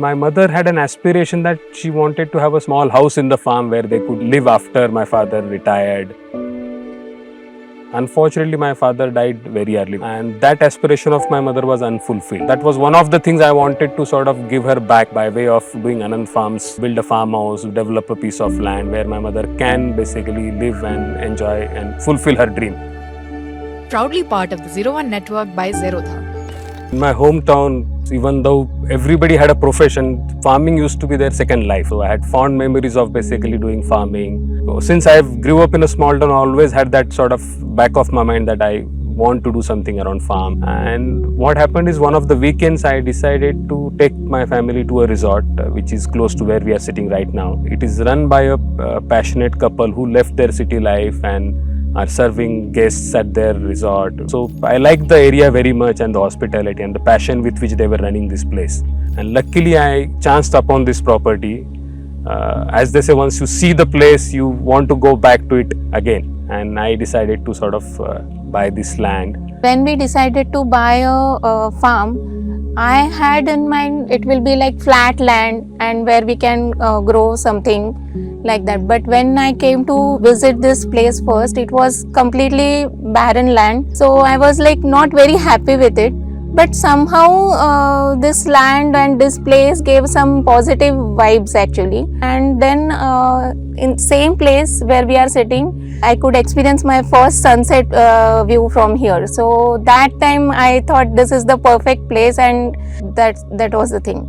my mother had an aspiration that she wanted to have a small house in the farm where they could live after my father retired. Unfortunately, my father died very early, and that aspiration of my mother was unfulfilled. That was one of the things I wanted to sort of give her back by way of doing ANANT Farms, build a farmhouse, develop a piece of land where my mother can basically live and enjoy and fulfill her dream. Proudly part of the 01 network by Zerodha. In my hometown, even though everybody had a profession, farming used to be their second life. So I had fond memories of basically doing farming. Since I grew up in a small town, I always had that sort of back of my mind that I want to do something around farm. And what happened is one of the weekends I decided to take my family to a resort which is close to where we are sitting right now. It is run by a passionate couple who left their city life and are serving guests at their resort. So I like the area very much and the hospitality and the passion with which they were running this place. And luckily I chanced upon this property. As they say, once you see the place, you want to go back to it again. And I decided to sort of buy this land. When we decided to buy a farm, I had in mind it will be like flat land and where we can grow something like that. But when I came to visit this place first, it was completely barren land. So I was like not very happy with it. But somehow this land and this place gave some positive vibes actually. And then in same place where we are sitting, I could experience my first sunset view from here. So that time I thought this is the perfect place, and that was the thing.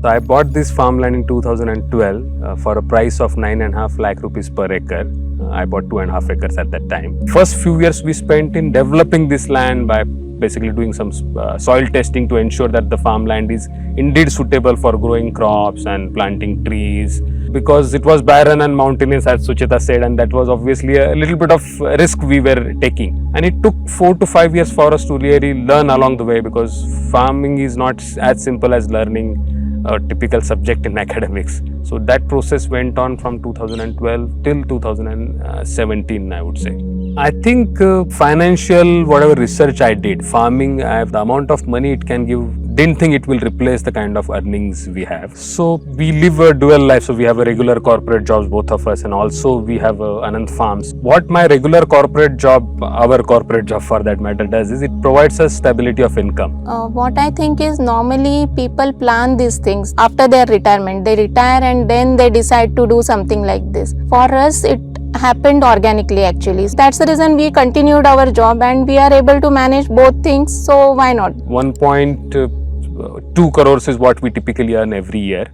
So I bought this farmland in 2012 for a price of 9.5 lakh rupees per acre. I bought 2.5 acres at that time. First few years we spent in developing this land by basically doing some soil testing to ensure that the farmland is indeed suitable for growing crops and planting trees, because it was barren and mountainous, as Sucheta said, and that was obviously a little bit of risk we were taking. And it took 4 to 5 years for us to really learn along the way, because farming is not as simple as learning a typical subject in academics. So that process went on from 2012 till 2017, I would say. I think financial, whatever research I did, farming, the amount of money it can give, didn't think it will replace the kind of earnings we have. So we live a dual life. So we have a regular corporate jobs, both of us, and also we have ANANT Farms. What my regular corporate job, our corporate job for that matter, does is it provides us stability of income. What I think is normally people plan these things after their retirement. They retire and then they decide to do something like this. For us, it happened organically actually. That's the reason we continued our job and we are able to manage both things, so why not? 1.2 crores is what we typically earn every year.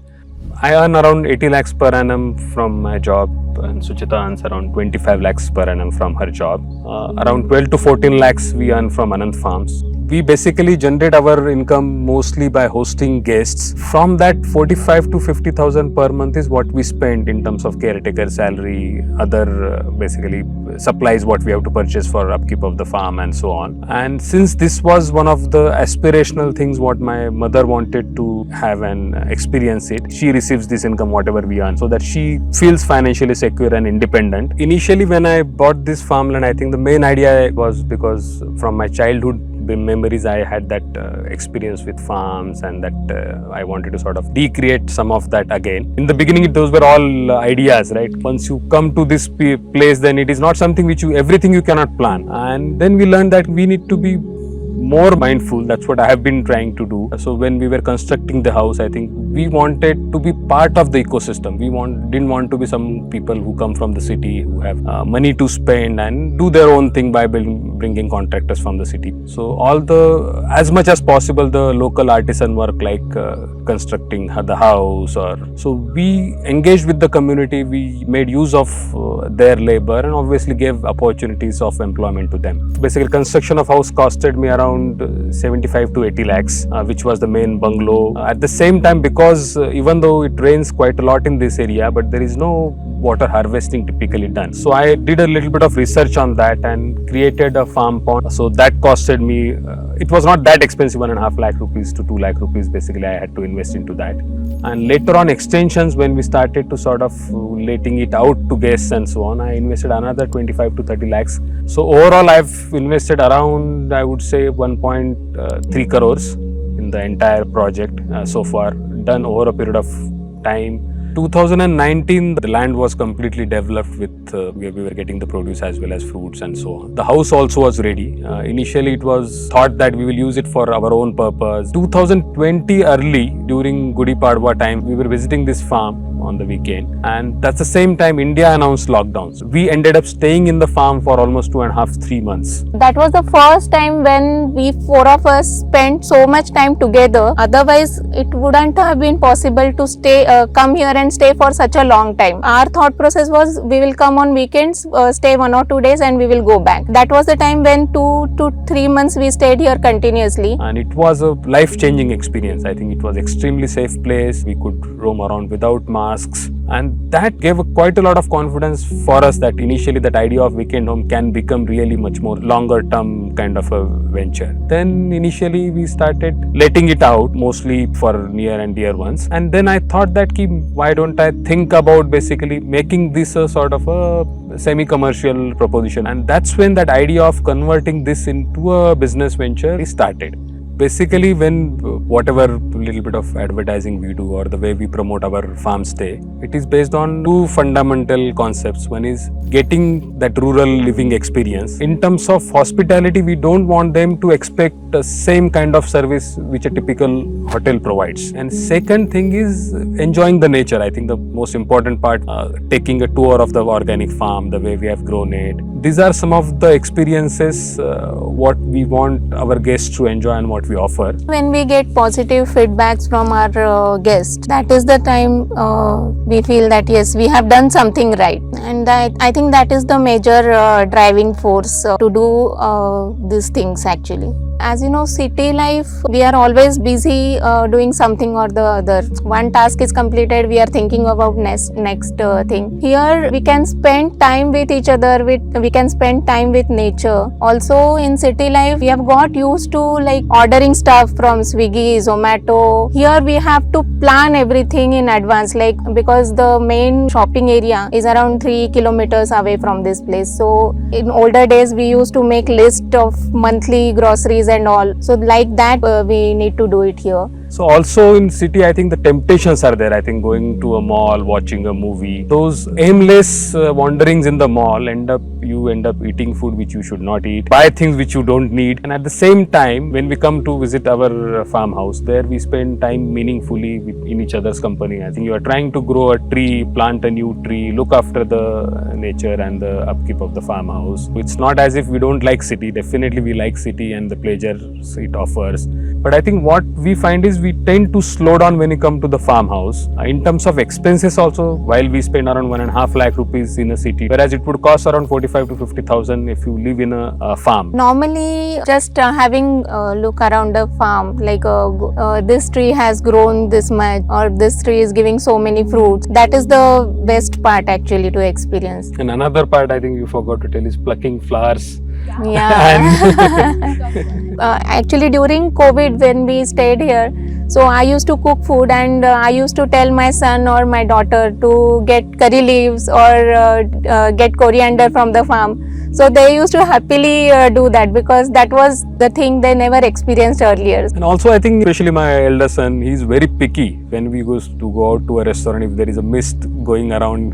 I earn around 80 lakhs per annum from my job, and Sucheta earns around 25 lakhs per annum from her job. Around 12 to 14 lakhs we earn from ANANT Farms. We basically generate our income mostly by hosting guests. From that, 45 to 50,000 per month is what we spend in terms of caretaker salary, other basically supplies what we have to purchase for upkeep of the farm and so on. And since this was one of the aspirational things what my mother wanted to have and experience it, she receives this income whatever we earn, so that she feels financially secure and independent. Initially when I bought this farmland, I think the main idea was because from my childhood memories I had that experience with farms, and that I wanted to sort of recreate some of that again. In the beginning those were all ideas, right? Once you come to this place, then it is not something which everything you cannot plan. And then we learned that we need to be more mindful. That's what I have been trying to do. So when we were constructing the house, I think we wanted to be part of the ecosystem. We didn't want to be some people who come from the city who have money to spend and do their own thing by bringing contractors from the city. So as much as possible, the local artisan work like constructing the house, so we engaged with the community. We made use of their labor and obviously gave opportunities of employment to them. Basically, construction of house costed me around 75 to 80 lakhs, which was the main bungalow. At the same time, because even though it rains quite a lot in this area, but there is no water harvesting typically done. So I did a little bit of research on that and created a farm pond. So that costed me, it was not that expensive, 1.5 lakh rupees to 2 lakh rupees basically I had to invest into that. And later on extensions, when we started to sort of letting it out to guests and so on, I invested another 25 to 30 lakhs. So overall I've invested around, I would say, 1.3 crores in the entire project so far, done over a period of time. 2019, the land was completely developed with, we were getting the produce as well as fruits and so on. The house also was ready. Initially, it was thought that we will use it for our own purpose. 2020 early, during Gudi Padwa time, we were visiting this farm on the weekend, and that's the same time India announced lockdowns. We ended up staying in the farm for almost 2.5-3 months. That was the first time when we four of us spent so much time together. Otherwise, it wouldn't have been possible to come here and stay for such a long time. Our thought process was we will come on weekends, stay 1 or 2 days, and we will go back. That was the time when 2 to 3 months we stayed here continuously. And it was a life-changing experience. I think it was extremely safe place. We could roam around without masks, and that gave quite a lot of confidence for us that initially that idea of weekend home can become really much more longer term kind of a venture. Then initially we started letting it out mostly for near and dear ones, and then I thought that why don't I think about basically making this a sort of a semi-commercial proposition, and that's when that idea of converting this into a business venture started. Basically, when whatever little bit of advertising we do or the way we promote our farm stay, it is based on two fundamental concepts. One is getting that rural living experience. In terms of hospitality, we don't want them to expect the same kind of service which a typical hotel provides. And second thing is enjoying the nature. I think the most important part, taking a tour of the organic farm, the way we have grown it. These are some of the experiences what we want our guests to enjoy and what we offer. When we get positive feedbacks from our guests, that is the time we feel that yes, we have done something right. And I think that is the major driving force to do these things actually. As you know, city life, we are always busy doing something or the other. One task is completed, we are thinking about next thing. Here we can spend time with each other, we can spend time with nature. Also in city life, we have got used to like ordering stuff from Swiggy, Zomato. Here we have to plan everything in advance, like because the main shopping area is around 3 kilometers away from this place. So in older days, we used to make list of monthly groceries and all. So like that, we need to do it here. So also in city, I think the temptations are there. I think going to a mall, watching a movie, those aimless wanderings in the mall you end up eating food which you should not eat, buy things which you don't need. And at the same time, when we come to visit our farmhouse, there we spend time meaningfully in each other's company. I think you are trying to grow a tree, plant a new tree, look after the nature and the upkeep of the farmhouse. It's not as if we don't like city. Definitely we like city and the pleasures it offers. But I think what we find is we tend to slow down when we come to the farmhouse. In terms of expenses also, while we spend around 1.5 lakh rupees in a city, whereas it would cost around 45 to 50,000 if you live in a farm. Normally, just having a look around the farm, like this tree has grown this much or this tree is giving so many fruits. That is the best part actually to experience. And another part I think you forgot to tell is plucking flowers. Yeah. Actually, during COVID, when we stayed here, so I used to cook food and I used to tell my son or my daughter to get curry leaves or get coriander from the farm. So they used to happily do that because that was the thing they never experienced earlier. And also I think especially my elder son, he's very picky. When we go out to a restaurant, if there is a mist going around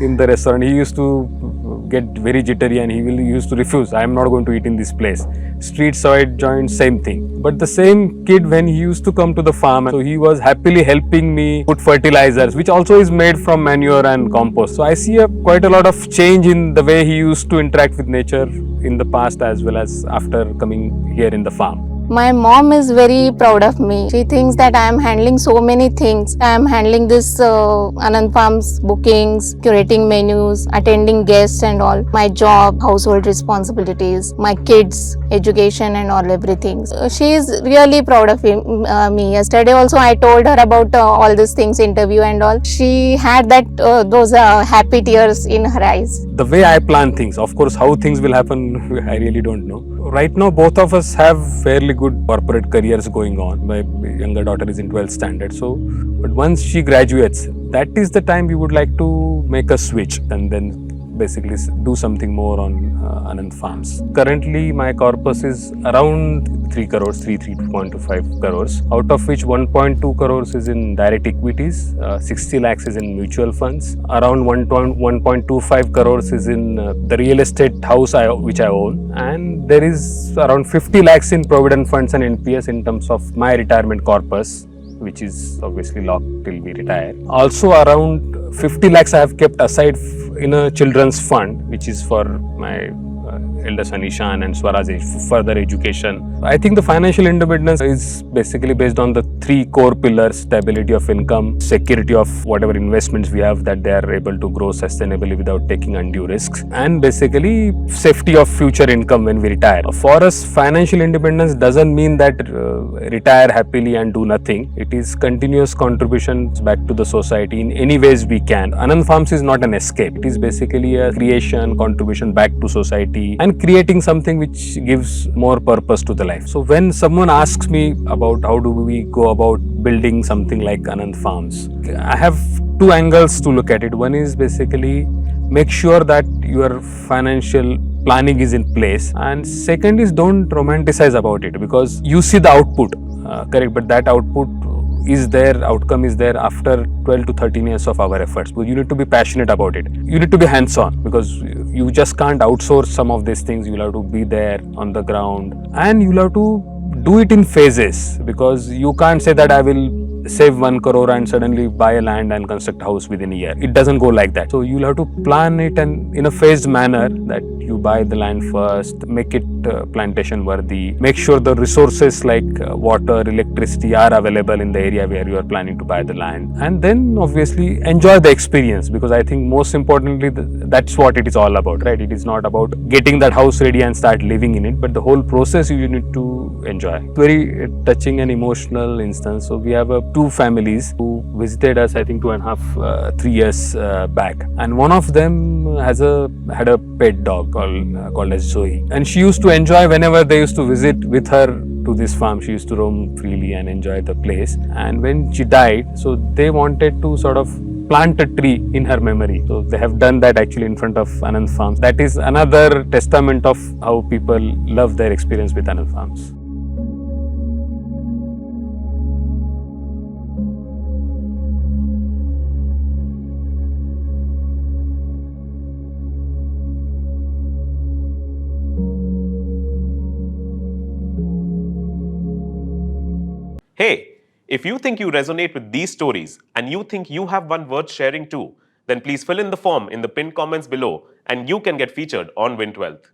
in the restaurant, he used to get very jittery and he used to refuse. I am not going to eat in this place. Street side joints, same thing. But the same kid, when he used to come to the farm, so he was happily helping me put fertilizers, which also is made from manure and compost. So I see quite a lot of change in the way he used to interact with nature in the past as well as after coming here in the farm. My mom is very proud of me. She thinks that I am handling so many things. I am handling this ANANT Farm's bookings, curating menus, attending guests and all. My job, household responsibilities, my kids, education and all everything. She is really proud of me. Yesterday also I told her about all these things, interview and all. She had that those happy tears in her eyes. The way I plan things, of course, how things will happen, I really don't know. Right now, both of us have fairly good corporate careers going on. My younger daughter is in 12th standard. So, but once she graduates, that is the time we would like to make a switch and then basically do something more on ANANT Farms. Currently, my corpus is around 3 crores, 3.25 crores, out of which 1.2 crores is in direct equities, 60 lakhs is in mutual funds, around 1.25 crores is in the real estate house which I own, and there is around 50 lakhs in provident funds and NPS in terms of my retirement corpus, which is obviously locked till we retire. Also around 50 lakhs I have kept aside in a children's fund, which is for my elder son Ishan and Swaraj further education. I think the financial independence is basically based on the 3 core pillars: stability of income, security of whatever investments we have, that they are able to grow sustainably without taking undue risks, and basically safety of future income when we retire. For us, financial independence doesn't mean that retire happily and do nothing. It is continuous contributions back to the society in any ways we can. ANANT Farms is not an escape. It is basically a creation, contribution back to society, and creating something which gives more purpose to the life. So when someone asks me about how do we go about building something like ANANT Farms, I have 2 angles to look at it. One is basically make sure that your financial planning is in place, and second is don't romanticize about it, because you see the output, correct, but that output is there, outcome is there after 12 to 13 years of our efforts. But you need to be passionate about it. You need to be hands-on, because you just can't outsource some of these things. You'll have to be there on the ground, and you'll have to do it in phases, because you can't say that I will save 1 crore and suddenly buy a land and construct a house within a year. It doesn't go like that. So you'll have to plan it and in a phased manner, that you buy the land first, make it plantation worthy, make sure the resources like water, electricity are available in the area where you are planning to buy the land, and then obviously enjoy the experience, because I think most importantly that's what it is all about, right? It is not about getting that house ready and start living in it, but the whole process you need to enjoy. Very touching and emotional instance. So we have 2 families who visited us, I think 2.5, 3 years back, and one of them had a pet dog called as Zoe, and she used to enjoy whenever they used to visit with her to this farm. She used to roam freely and enjoy the place. And when she died, so they wanted to sort of plant a tree in her memory. So they have done that actually in front of ANANT Farms. That is another testament of how people love their experience with ANANT Farms. Hey, if you think you resonate with these stories and you think you have one worth sharing too, then please fill in the form in the pinned comments below and you can get featured on Win12.